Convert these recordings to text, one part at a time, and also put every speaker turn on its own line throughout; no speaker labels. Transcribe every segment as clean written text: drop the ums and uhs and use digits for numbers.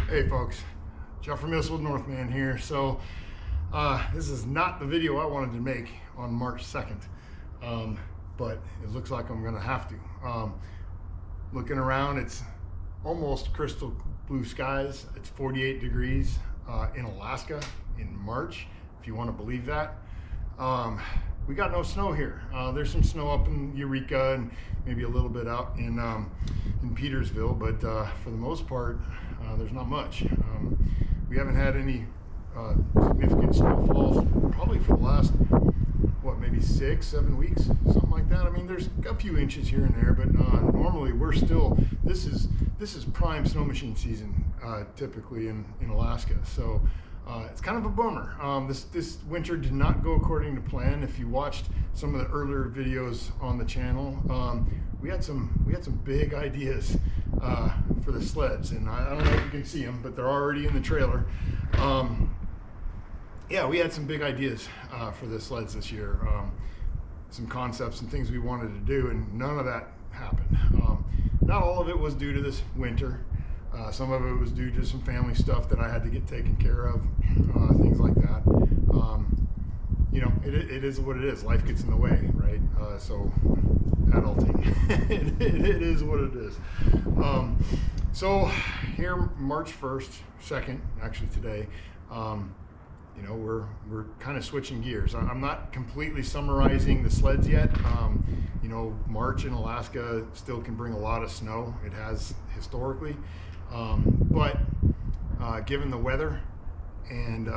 Hey folks, Jeff from Sled Northman here. So this is not the video I wanted to make on March 2nd, but it looks like I'm gonna have to. Looking around, it's almost crystal blue skies. It's 48 degrees in Alaska in March, if you want to believe that. We got no snow here. There's some snow up in Eureka and maybe a little bit out in Petersville, but for the most part, there's not much. We haven't had any significant snowfalls probably for the last, what, maybe 6-7 weeks, something like that. I mean, there's a few inches here and there, but normally we're still, this is prime snow machine season typically in Alaska. So it's kind of a bummer. This winter did not go according to plan. If you watched some of the earlier videos on the channel, we had some big ideas for the sleds, and I don't know if you can see them, but they're already in the trailer. Yeah, we had some big ideas for the sleds this year. Some concepts and things we wanted to do, and none of that happened. Not all of it was due to this winter. Some of it was due to some family stuff that I had to get taken care of, things like that. You know, it is what it is. Life gets in the way, right? So adulting, it is what it is. So here, March 1st, 2nd, actually today, you know, we're kind of switching gears. I'm not completely summarizing the sleds yet. You know, March in Alaska still can bring a lot of snow. It has historically. But given the weather and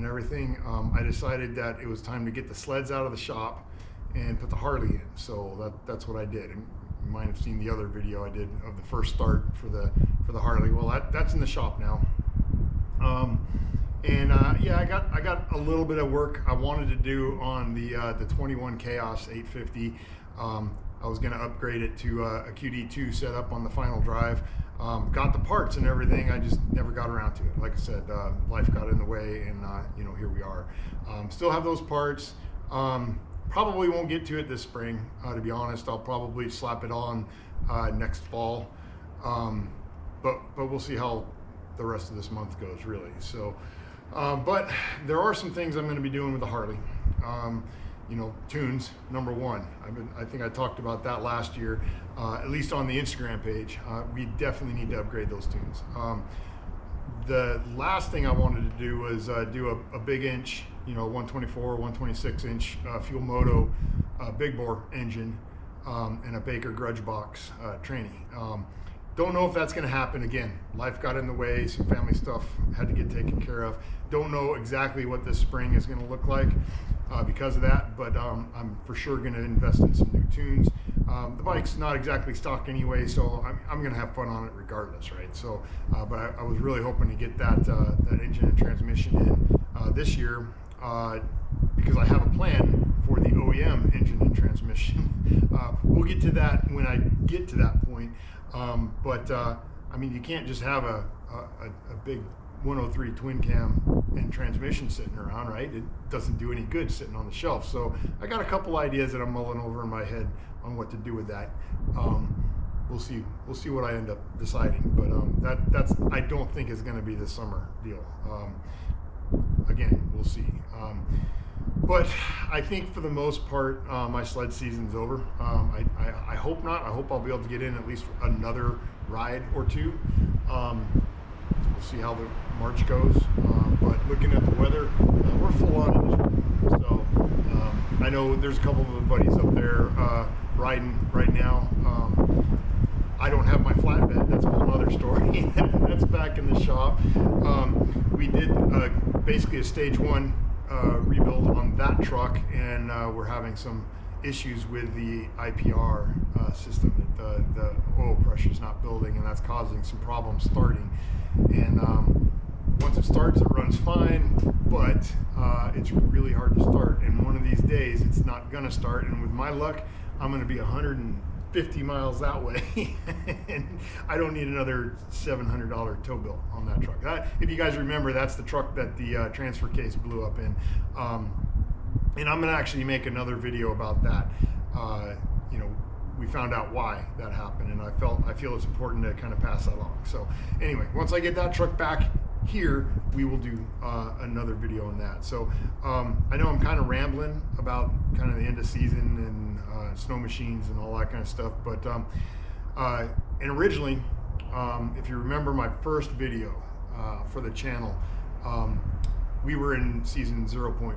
everything, I decided that it was time to get the sleds out of the shop and put the Harley in. So that's what I did. And you might have seen the other video I did of the first start for the Harley. Well, that's in the shop now. Yeah, I got a little bit of work I wanted to do on the 21 Chaos 850. I was going to upgrade it to a QD2 setup on the final drive. Got the parts and everything, I just never got around to it. Like I said, life got in the way, and you know, here we are. Still have those parts. Probably won't get to it this spring, to be honest. I'll probably slap it on next fall, but we'll see how the rest of this month goes, really. So, but there are some things I'm going to be doing with the Harley. You know, tunes, number one. I think I talked about that last year, at least on the Instagram page. We definitely need to upgrade those tunes. The last thing I wanted to do was do a big inch, you know, 124, 126 inch fuel moto big bore engine and a Baker Grudge Box tranny. Don't know if that's going to happen again. Life got in the way, some family stuff had to get taken care of. Don't know exactly what this spring is going to look like because of that, but I'm for sure going to invest in some new tunes. The bike's not exactly stock anyway, so I'm going to have fun on it regardless, right? So, but I was really hoping to get that engine and transmission in this year because I have a plan for the OEM engine and transmission. We'll get to that when I get to that point. I mean, you can't just have a big 103 twin cam and transmission sitting around, right? It doesn't do any good sitting on the shelf. So I got a couple ideas that I'm mulling over in my head on what to do with that. We'll see what I end up deciding, but that's I don't think is going to be the summer deal. Again, we'll see. But I think for the most part, my sled season's over. I hope not. I hope I'll be able to get in at least another ride or two. We'll see how the March goes. But looking at the weather, we're full on. So I know there's a couple of the buddies up there riding right now. I don't have my flatbed. That's a whole other story. That's back in the shop. We did basically a stage one rebuild on that truck, and we're having some issues with the IPR system. That the oil pressure is not building, and that's causing some problems starting. And once it starts, it runs fine, but it's really hard to start. And one of these days, it's not gonna start. And with my luck, I'm gonna be 150 miles that way, and I don't need another $700 tow bill on that truck. If you guys remember, that's the truck that the transfer case blew up in. And I'm gonna actually make another video about that. you know, we found out why that happened, and I feel it's important to kind of pass that along. So anyway, once I get that truck back here, we will do another video on that. So I know I'm kind of rambling about kind of the end of season and snow machines and all that kind of stuff, but and originally, if you remember my first video for the channel, we were in season 0.5,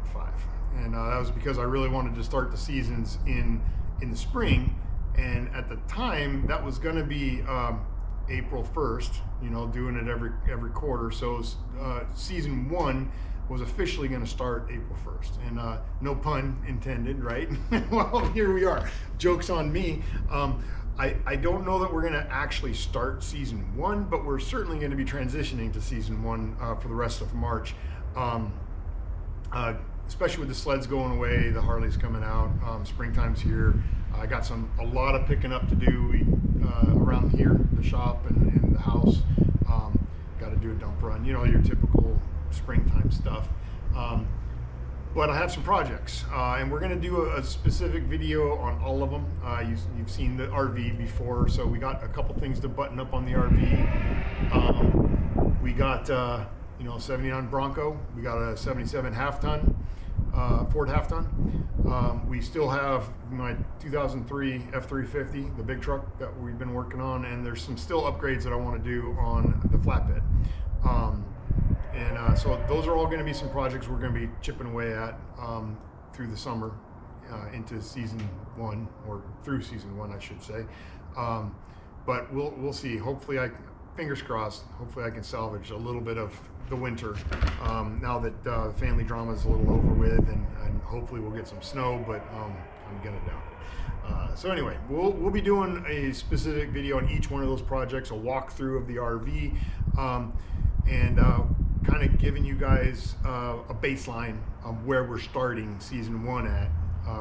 and that was because I really wanted to start the seasons in the spring. And at the time, that was going to be April 1st, you know, doing it every quarter. So season 1 was officially going to start April 1st. And no pun intended, right? Well, here we are. Joke's on me. I don't know that we're going to actually start season 1, but we're certainly going to be transitioning to season 1 for the rest of March. Especially with the sleds going away, the Harleys coming out, springtime's here. I got a lot of picking up to do around here, the shop and the house. Got to do a dump run, you know, your typical springtime stuff. But I have some projects, and we're going to do a specific video on all of them. You've seen the RV before, so we got a couple things to button up on the RV. We got you know, 79 Bronco. We got a 77 half-ton. Ford half-ton. We still have my 2003 F350, the big truck that we've been working on, and there's some still upgrades that I want to do on the flatbed. So those are all going to be some projects we're going to be chipping away at through the summer into season 1, or through season 1, I should say. But we'll see. Hopefully, fingers crossed, hopefully I can salvage a little bit of the winter now that the family drama is a little over with, and hopefully we'll get some snow, but I'm gonna doubt it. So anyway, we'll be doing a specific video on each one of those projects, a walkthrough of the RV, and kind of giving you guys a baseline of where we're starting season 1 at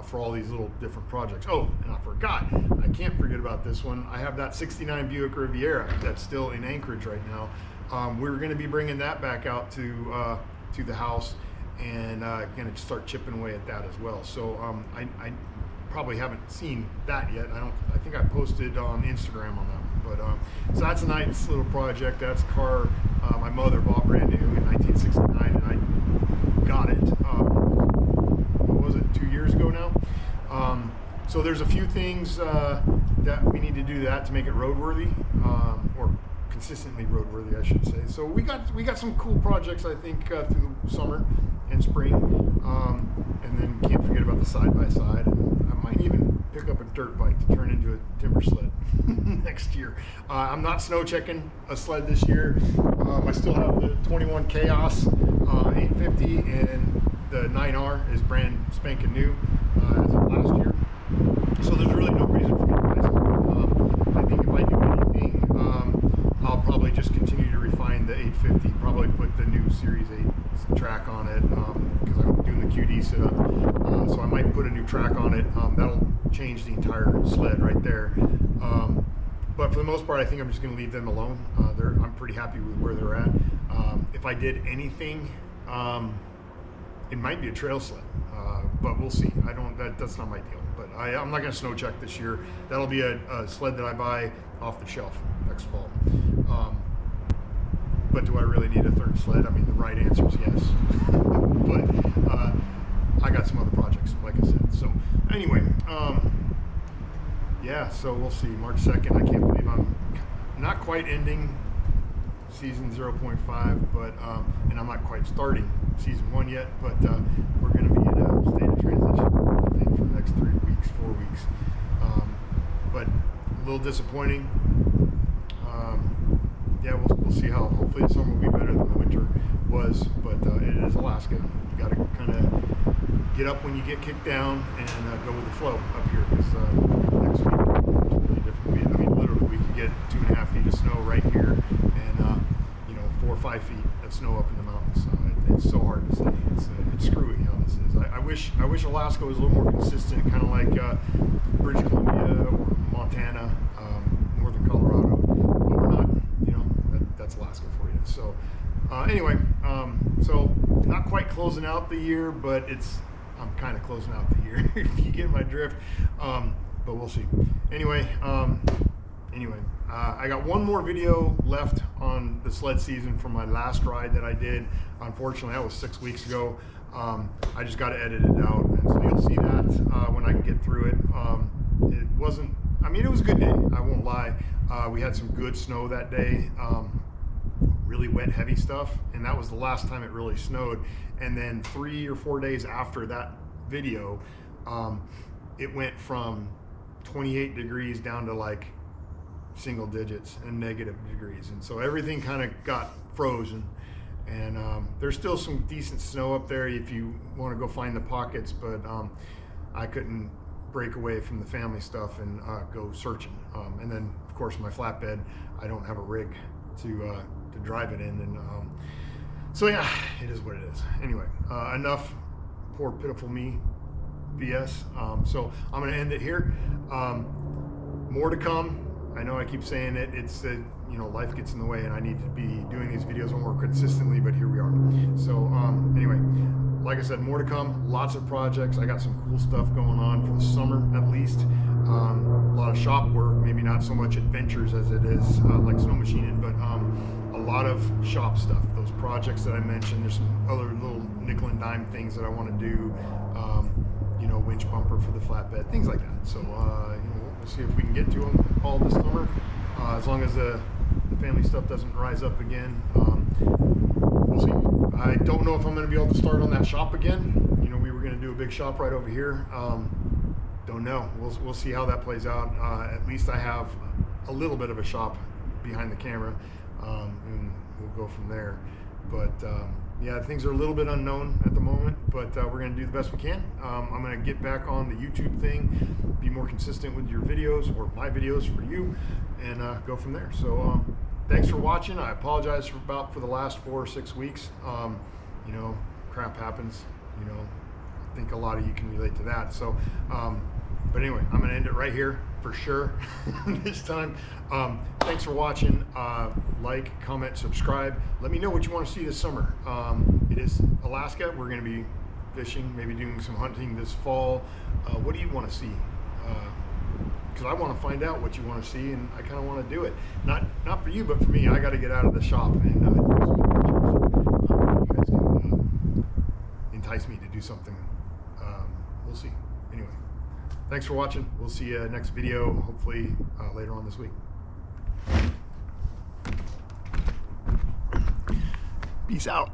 for all these little different projects. Oh, and I forgot, I can't forget about this one. I have that 69 Buick Riviera that's still in Anchorage right now. We're going to be bringing that back out to the house, and going to start chipping away at that as well. So I probably haven't seen that yet. I think I posted on Instagram on that one. But so that's a nice little project. That's a car my mother bought brand new in 1969, and I got it. What was it, 2 years ago now? So there's a few things that we need to do to make it roadworthy, or consistently roadworthy, I should say. So we got some cool projects, I think, through the summer and spring, and then can't forget about the side-by-side. And I might even pick up a dirt bike to turn into a timber sled next year. I'm not snow checking a sled this year. I still have the 21 Chaos 850, and the 9R is brand spanking new as of last year. So there's really no reason for me to buy something. I think if I do anything, I'll probably just continue to refine the 850, probably put the new Series 8 track on it, because I'm doing the QD setup. So I might put a new track on it. That'll change the entire sled right there. But for the most part, I think I'm just going to leave them alone. I'm pretty happy with where they're at. If I did anything, it might be a trail sled, but we'll see. That's not my deal. But I'm not going to snow check this year. That'll be a sled that I buy off the shelf next fall. But do I really need a third sled? I mean, the right answer is yes. But I got some other projects, like I said. So anyway, yeah, so we'll see. March 2nd, I can't believe I'm not quite ending season 0.5, but and I'm not quite starting season 1 yet, but we're going to be in a state of transition, I think, for the next 3 weeks, 4 weeks. But a little disappointing. Yeah, we'll see how. Hopefully the summer will be better than the winter was, but it is Alaska. You got to kind of get up when you get kicked down and go with the flow up here, because next week it's totally different. I mean, literally, we could get 2.5 feet of snow right here, and 4 or 5 feet of snow up in the mountains. It's so hard to say. It's screwy how this is. I wish Alaska was a little more consistent, kind of like British Columbia or Montana, northern Colorado. But we're not. That's Alaska for you. So anyway, so not quite closing out the year, but it's I'm kind of closing out the year, if you get my drift. But we'll see. Anyway, I got one more video left on the sled season from my last ride that I did. Unfortunately, that was 6 weeks ago. I just got to edit it out, and so you'll see that when I can get through it. It wasn't, I mean, it was a good day, I won't lie. We had some good snow that day, really wet, heavy stuff, and that was the last time it really snowed. And then 3 or 4 days after that video, it went from 28 degrees down to like single digits and negative degrees, and so everything kind of got frozen. And there's still some decent snow up there if you want to go find the pockets, but I couldn't break away from the family stuff and go searching. And then of course my flatbed, I don't have a rig to drive it in, and so yeah, it is what it is. Anyway, enough poor pitiful me BS. So I'm gonna end it here. More to come. I know I keep saying it, it's you know, life gets in the way and I need to be doing these videos more consistently, but here we are. So anyway, like I said, more to come, lots of projects. I got some cool stuff going on for the summer, at least. A lot of shop work, maybe not so much adventures as it is like snow machining, but a lot of shop stuff. Those projects that I mentioned, there's some other little nickel and dime things that I want to do, you know, winch bumper for the flatbed, things like that. So you know, we'll see if we can get to them all this summer, as long as the family stuff doesn't rise up again. We'll see. I don't know if I'm going to be able to start on that shop again. You know, we were going to do a big shop right over here. Don't know. We'll see how that plays out. At least I have a little bit of a shop behind the camera, and we'll go from there. But yeah, things are a little bit unknown at the moment, but we're going to do the best we can. I'm going to get back on the YouTube thing, be more consistent with your videos, or my videos for you, and go from there. So thanks for watching. I apologize for the last 4 or 6 weeks. You know, crap happens. You know, I think a lot of you can relate to that. So but anyway, I'm going to end it right here for sure this time. Thanks for watching. Like, comment, subscribe. Let me know what you want to see this summer. It is Alaska. We're going to be fishing, maybe doing some hunting this fall. What do you want to see? Because I want to find out what you want to see, and I kind of want to do it. Not for you, but for me. I got to get out of the shop and do some adventures. You guys can entice me to do something. We'll see. Anyway, thanks for watching. We'll see you next video, hopefully later on this week. Peace out.